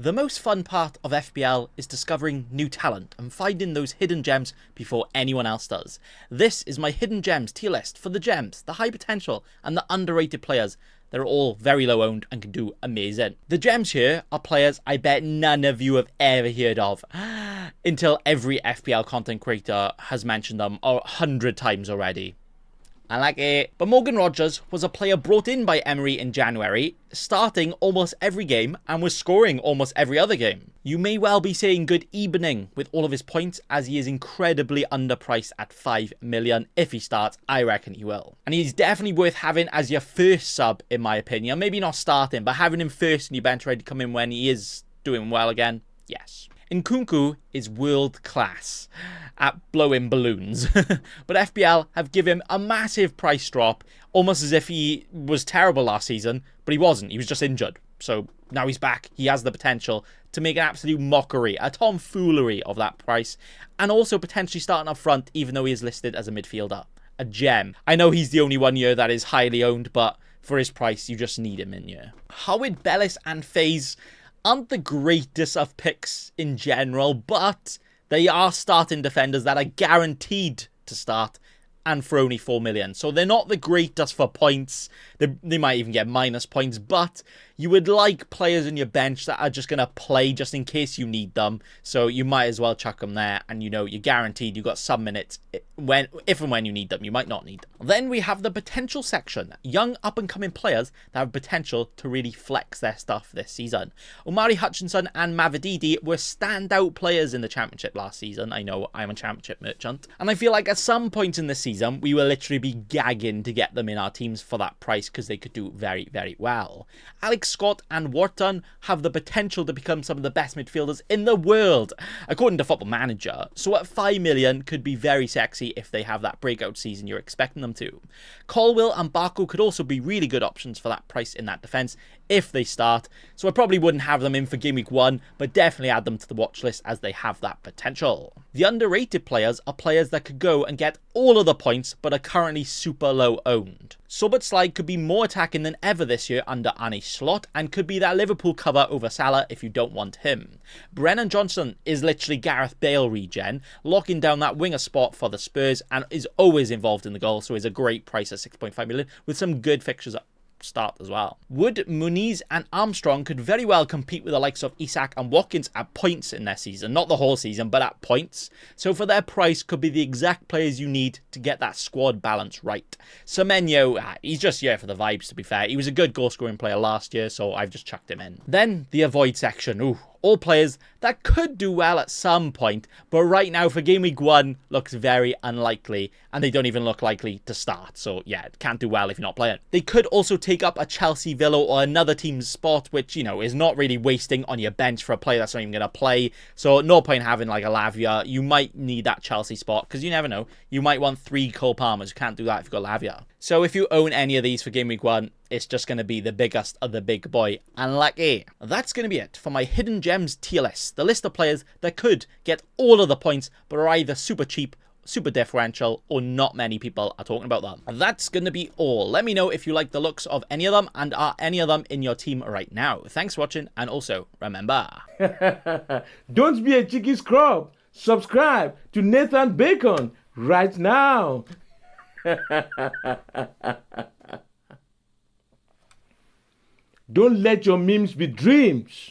The most fun part of FPL is discovering new talent and finding those hidden gems before anyone else does. This is my hidden gems tier list for the gems, the high potential and the underrated players. They're all very low owned and can do amazing. The gems here are players I bet none of you have ever heard of until every FPL content creator has mentioned them 100 times already. I like it. But Morgan Rogers was a player brought in by Emery in January, starting almost every game and was scoring almost every other game. You may well be saying good evening with all of his points, as he is incredibly underpriced at 5 million. If he starts, I reckon he will. And he's definitely worth having as your first sub, in my opinion. Maybe not starting, but having him first in your bench ready to come in when he is doing well again, yes. Nkunku is world class at blowing balloons, but FPL have given him a massive price drop, almost as if he was terrible last season, but he wasn't. He was just injured. So now he's back. He has the potential to make an absolute mockery, a tomfoolery of that price, and also potentially starting up front, even though he is listed as a midfielder. A gem. I know he's the only one here that is highly owned, but for his price, you just need him in here. Howard, Bellis, and FaZe aren't the greatest of picks in general, but they are starting defenders that are guaranteed to start and for only 4 million. So they're not the greatest for points. They might even get minus points, but you would like players in your bench that are just going to play just in case you need them. So you might as well chuck them there, and you know you're guaranteed you've got some minutes if and when you need them. You might not need them. Then we have the potential section. Young up-and-coming players that have potential to really flex their stuff this season. Omari Hutchinson and Mavididi were standout players in the championship last season. I know I'm a championship merchant. And I feel like at some point in the season, we will literally be gagging to get them in our teams for that price because they could do very, very well. Alex Scott and Wharton have the potential to become some of the best midfielders in the world, according to Football Manager. So at 5 million could be very sexy if they have that breakout season you're expecting them to. Colwill and Barco could also be really good options for that price in that defence if they start. So I probably wouldn't have them in for game week 1, but definitely add them to the watch list as they have that potential. The underrated players are players that could go and get all of the points but are currently super low owned. Szoboszlai could be more attacking than ever this year under Arne Slot and could be that Liverpool cover over Salah if you don't want him. Brennan Johnson is literally Gareth Bale regen, locking down that winger spot for the Spurs and is always involved in the goal, so is a great price at 6.5 million with some good fixtures up start as well. Wood, Muniz and Armstrong could very well compete with the likes of Isak and Watkins at points in their season. Not the whole season, but at points. So for their price, could be the exact players you need to get that squad balance right. Semenyo, he's just here for the vibes, to be fair. He was a good goal-scoring player last year, so I've just chucked him in. Then the avoid section. Ooh. All players that could do well at some point, but right now for game week 1 looks very unlikely, and they don't even look likely to start. So yeah, can't do well if you're not playing. They could also take up a Chelsea, Villa or another team's spot, which, you know, is not really wasting on your bench for a player that's not even going to play. So no point having like a Lavia. You might need that Chelsea spot, because you never know. You might want 3 Cole Palmers. You can't do that if you've got Lavia. So if you own any of these for game week 1, it's just going to be the biggest of the big boy. Unlucky. That's going to be it for my hidden gems tier list. The list of players that could get all of the points, but are either super cheap, super differential, or not many people are talking about them. And that's going to be all. Let me know if you like the looks of any of them, and are any of them in your team right now. Thanks for watching, and also remember, don't be a cheeky scrub. Subscribe to Nathan Bacon right now. Don't let your memes be dreams.